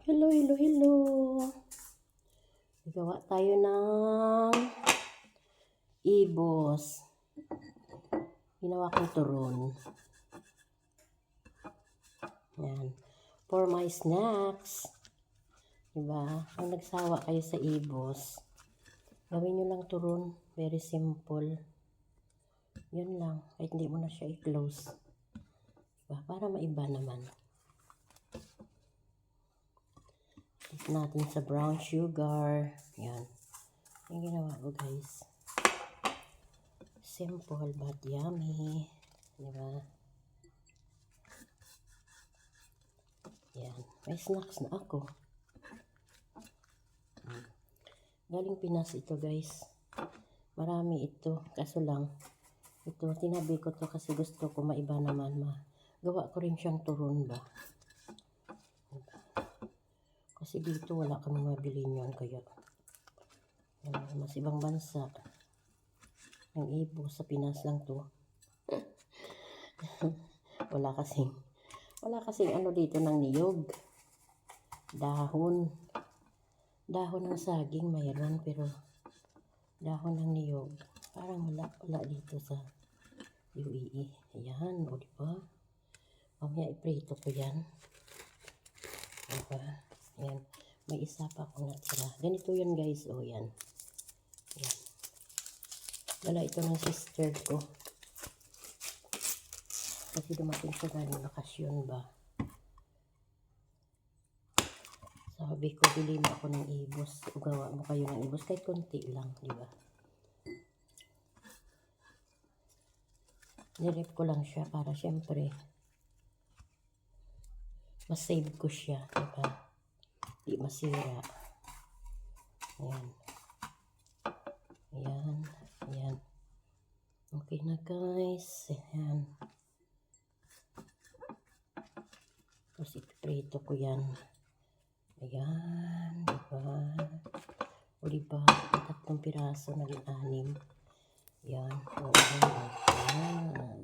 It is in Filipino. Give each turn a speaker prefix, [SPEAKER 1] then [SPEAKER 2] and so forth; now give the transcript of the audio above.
[SPEAKER 1] Hello, hello, hello. Gawa tayo ng ibos. Ginawa kong turon. Yan. For my snacks. Diba? Kung nagsawa kayo sa ibos, gawin nyo lang turon. Very simple. Yun lang. Kahit hindi mo na siya i-close. Diba? Para maiba naman. Dip natin sa brown sugar. Yan. Yung ginawa ko, guys. Simple but yummy. Diba? Yan. May snacks na ako. Galing Pinas ito, guys. Marami ito. Kaso lang, ito, tinabi ko to kasi gusto ko maiba naman. Gawa ko rin siyang turon ba. Kasi dito wala kami mabili niyan. Kaya, mas ibang bansa. Ang ibos sa Pinas lang to. Wala kasing ano dito ng niyog. Dahon ng saging mayroon, pero dahon ng niyog parang wala dito sa UAE. Ayan, o diba? Mamaya iprito ko yan. Diba? Ayan, may isa pa akong natira. Ganito yan, guys. O yan. Ayan. Dala ito ng sister ko. Kasi dumating siya galing bakasyon ba. Sabi ko, bili mo ako ng ibos. Ugawa mo kayo ng ibos. Kahit konti lang, di ba? Nirip ko lang siya para syempre mas-save ko siya, di ba? Di masira. Ayan. Ayan. Ayan. Okay na, guys. Ayan. Tapos ipiprito ko yan. Ayan, diba? O diba, 3 piraso, naging 6. Yan, o ayan.